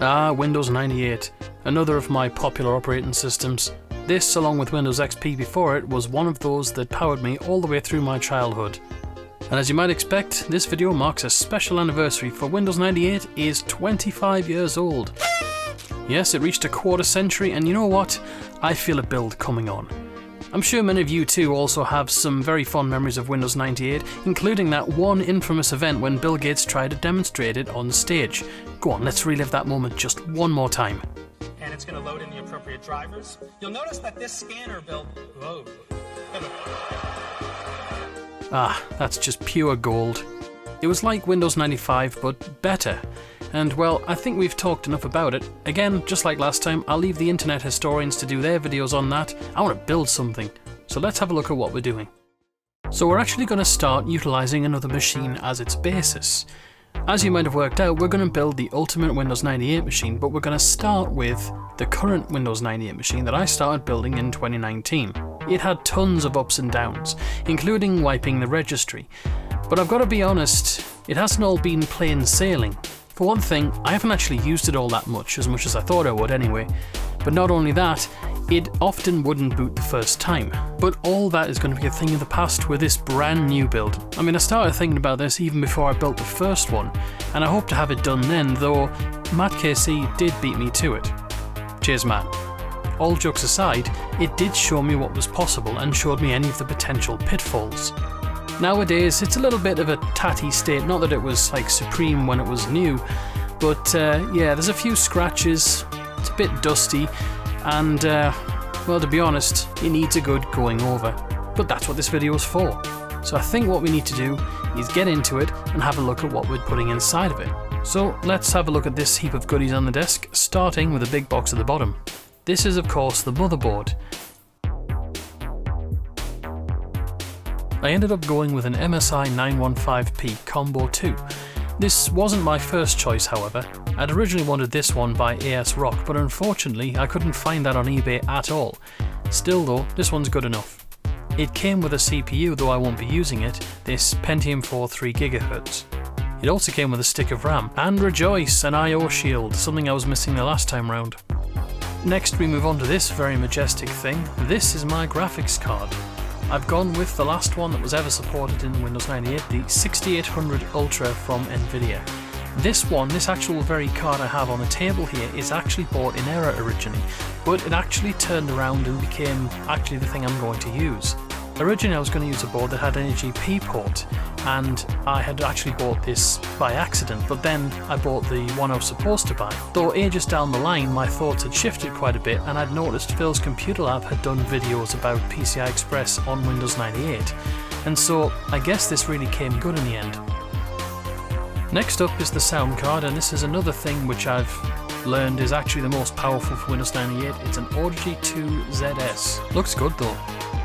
Ah, Windows 98, another of my popular operating systems. This, along with Windows XP before it, was one of those that powered me all the way through my childhood. And as you might expect, this video marks a special anniversary, for Windows 98 is 25 years old. Yes, it reached a quarter century, and you know what? I feel a build coming on. I'm sure many of you too also have some very fond memories of Windows 98, including that one infamous event when Bill Gates tried to demonstrate it on stage. Go on, let's relive that moment just one more time. And it's going to load in the appropriate drivers. You'll notice that this scanner built... Whoa. Ah, that's just pure gold. It was like Windows 95, but better. And well, I think we've talked enough about it. Again, just like last time, I'll leave the internet historians to do their videos on that. I want to build something. So let's have a look at what we're doing. So we're actually going to start utilising another machine as its basis. As you might have worked out, we're going to build the ultimate Windows 98 machine, but we're going to start with the current Windows 98 machine that I started building in 2019. It had tons of ups and downs, including wiping the registry. But I've got to be honest, it hasn't all been plain sailing. For one thing, I haven't actually used it all that much as I thought I would anyway. But not only that, it often wouldn't boot the first time. But all that is going to be a thing of the past with this brand new build. I mean, I started thinking about this even before I built the first one, and I hope to have it done then, though Matt KC did beat me to it. Cheers, Matt. All jokes aside, it did show me what was possible and showed me any of the potential pitfalls. Nowadays, it's a little bit of a tatty state, not that it was like supreme when it was new, but yeah, there's a few scratches, it's a bit dusty, and well, to be honest, it needs a good going over. But that's what this video is for. So I think what we need to do is get into it and have a look at what we're putting inside of it. So let's have a look at this heap of goodies on the desk, starting with a big box at the bottom. This is of course the motherboard. I ended up going with an MSI 915P Combo 2. This wasn't my first choice, however. I'd originally wanted this one by AS Rock, but unfortunately I couldn't find that on eBay at all. Still though, this one's good enough. It came with a CPU, though I won't be using it, this Pentium 4 3GHz. It also came with a stick of RAM, and rejoice, an I/O shield, something I was missing the last time round. Next we move on to this very majestic thing. This is my graphics card. I've gone with the last one that was ever supported in Windows 98, the 6800 Ultra from Nvidia. This actual very card I have on the table here is actually bought in error originally, but it actually turned around and became actually the thing I'm going to use. Originally I was going to use a board that had an AGP port, and I had actually bought this by accident, but then I bought the one I was supposed to buy. Though ages down the line my thoughts had shifted quite a bit, and I'd noticed Phil's Computer Lab had done videos about PCI Express on Windows 98, and so I guess this really came good in the end. Next up is the sound card, and this is another thing which I've learned is actually the most powerful for Windows 98. It's an Audigy 2 ZS. Looks good though.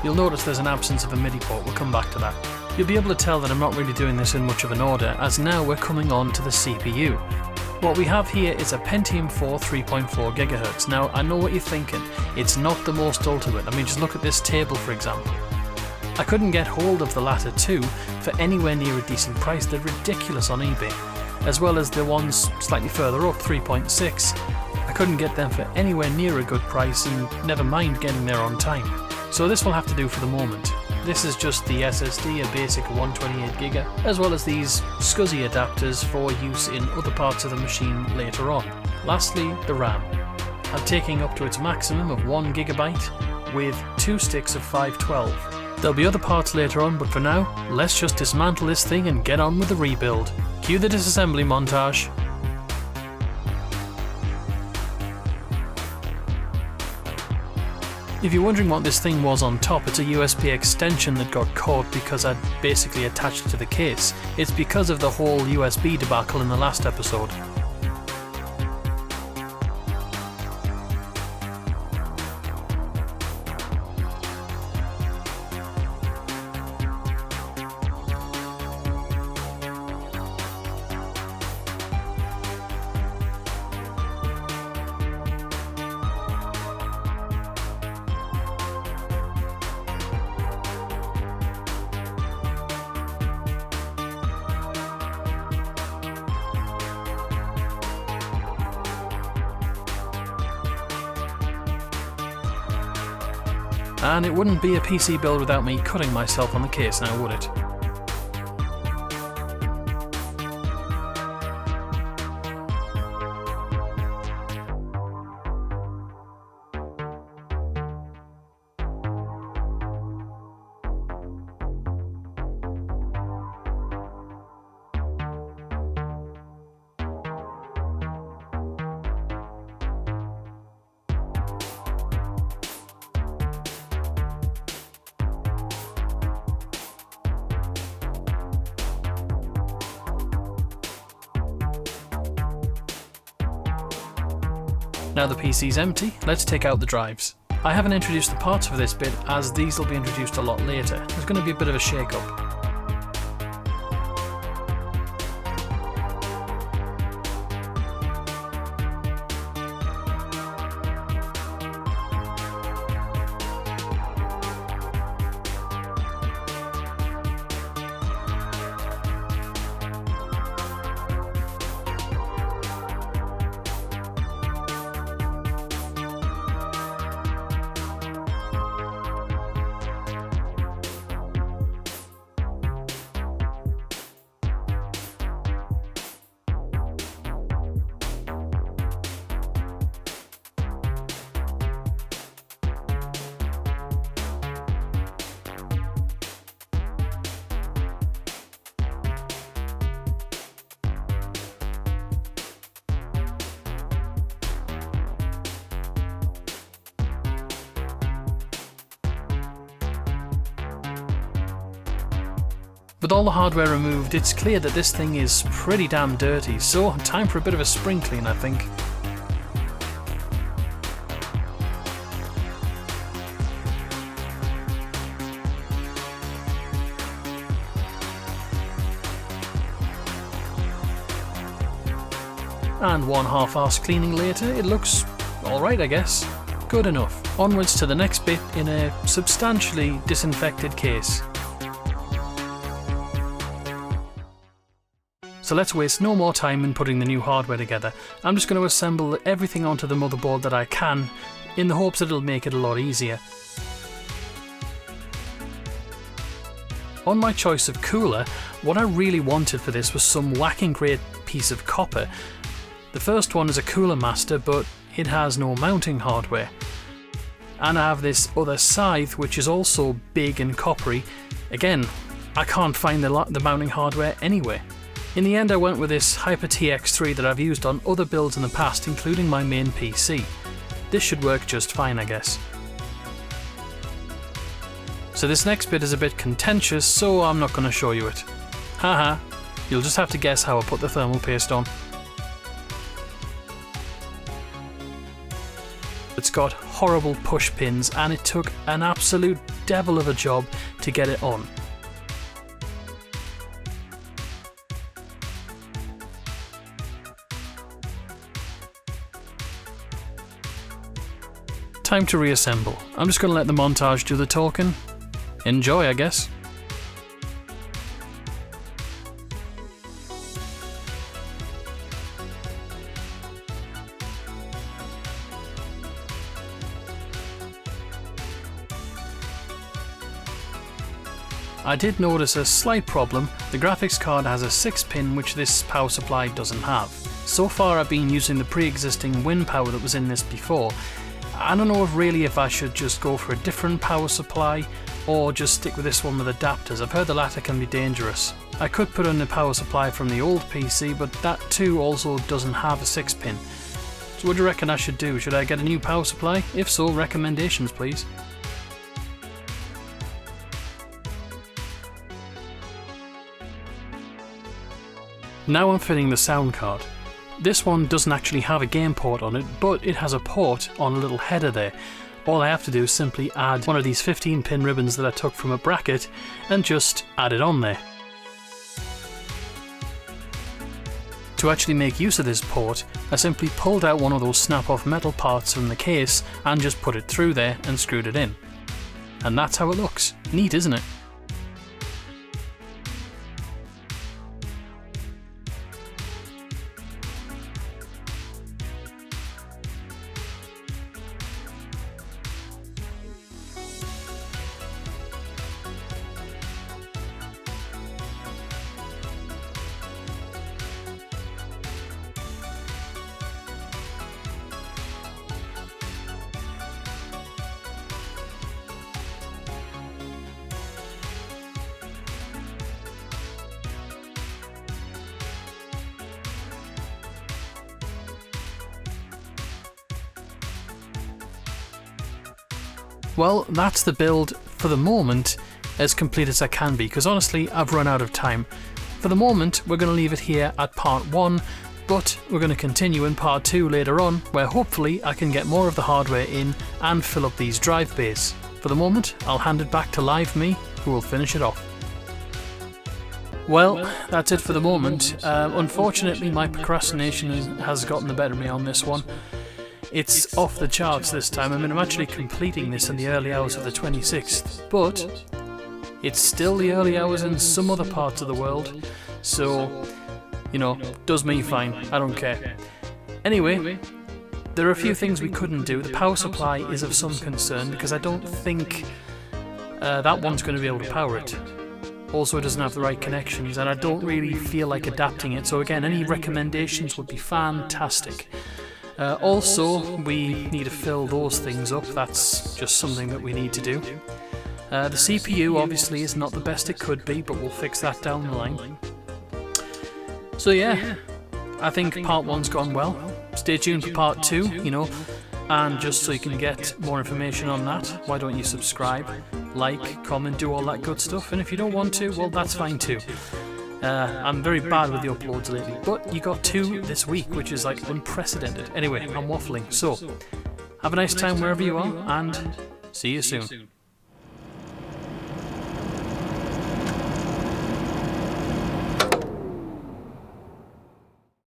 You'll notice there's an absence of a MIDI port, we'll come back to that. You'll be able to tell that I'm not really doing this in much of an order, as now we're coming on to the CPU. What we have here is a Pentium 4 3.4 GHz. Now I know what you're thinking, it's not the most ultimate. I mean, just look at this table for example. I couldn't get hold of the latter two for anywhere near a decent price. They're ridiculous on eBay, as well as the ones slightly further up, 3.6. I couldn't get them for anywhere near a good price, and never mind getting there on time. So this will have to do for the moment. This is just the SSD, a basic 128GB, as well as these SCSI adapters for use in other parts of the machine later on. Lastly, the RAM. I'm taking up to its maximum of 1GB with 2 sticks of 512. There'll be other parts later on, but for now, let's just dismantle this thing and get on with the rebuild. Cue the disassembly montage. If you're wondering what this thing was on top, it's a USB extension that got caught because I'd basically attached it to the case. It's because of the whole USB debacle in the last episode. And it wouldn't be a PC build without me cutting myself on the case now, would it? Now the PC's empty, let's take out the drives. I haven't introduced the parts for this bit as these will be introduced a lot later. There's going to be a bit of a shake-up. With all the hardware removed, it's clear that this thing is pretty damn dirty, so time for a bit of a spring clean, I think. And one half-arse cleaning later, it looks alright, I guess. Good enough. Onwards to the next bit in a substantially disinfected case. So let's waste no more time in putting the new hardware together. I'm just going to assemble everything onto the motherboard that I can, in the hopes that it'll make it a lot easier. On my choice of cooler, what I really wanted for this was some whacking great piece of copper. The first one is a Cooler Master, but it has no mounting hardware. And I have this other scythe, which is also big and coppery. Again, I can't find the mounting hardware anywhere. In the end, I went with this Hyper TX3 that I've used on other builds in the past, including my main PC. This should work just fine, I guess. So this next bit is a bit contentious, so I'm not going to show you it. Haha, you'll just have to guess how I put the thermal paste on. It's got horrible push pins and it took an absolute devil of a job to get it on. Time to reassemble. I'm just going to let the montage do the talking. Enjoy, I guess. I did notice a slight problem. The graphics card has a 6-pin which this power supply doesn't have. So far I've been using the pre-existing wind power that was in this before. I don't know if I should just go for a different power supply or just stick with this one with adapters. I've heard the latter can be dangerous. I could put in the power supply from the old PC, but that too also doesn't have a 6-pin. So what do you reckon I should do? Should I get a new power supply? If so, recommendations please. Now I'm fitting the sound card. This one doesn't actually have a game port on it, but it has a port on a little header there. All I have to do is simply add one of these 15-pin ribbons that I took from a bracket and just add it on there. To actually make use of this port, I simply pulled out one of those snap-off metal parts from the case and just put it through there and screwed it in. And that's how it looks. Neat, isn't it? well, that's the build for the moment, as complete as I can be, because honestly I've run out of time. For the moment we're going to leave it here at part 1, but we're going to continue in part 2 later on, where hopefully I can get more of the hardware in and fill up these drive bays. For the moment I'll hand it back to Live Me, who will finish it off. Well, that's it for the moment. Unfortunately my procrastination has gotten the better of me on this one. It's off the charts this time. I mean, I'm actually completing this in the early hours of the 26th, but it's still the early hours in some other parts of the world, so, you know, does me fine, I don't care. Anyway, there are a few things we couldn't do. The power supply is of some concern because I don't think that one's going to be able to power it. Also, it doesn't have the right connections, and I don't really feel like adapting it, so again, any recommendations would be fantastic. Also, we need to fill those things up. That's just something that we need to do. The CPU obviously is not the best it could be, but we'll fix that down the line. So yeah, I think part 1's gone well. Stay tuned for part 2, you know, and just so you can get more information on that, why don't you subscribe, like, comment, do all that good stuff, and if you don't want to, well, that's fine too. I'm very bad with the uploads lately, but you got 2 this week, which is like unprecedented. Anyway, I'm waffling, so have a nice time wherever you are, and see you soon.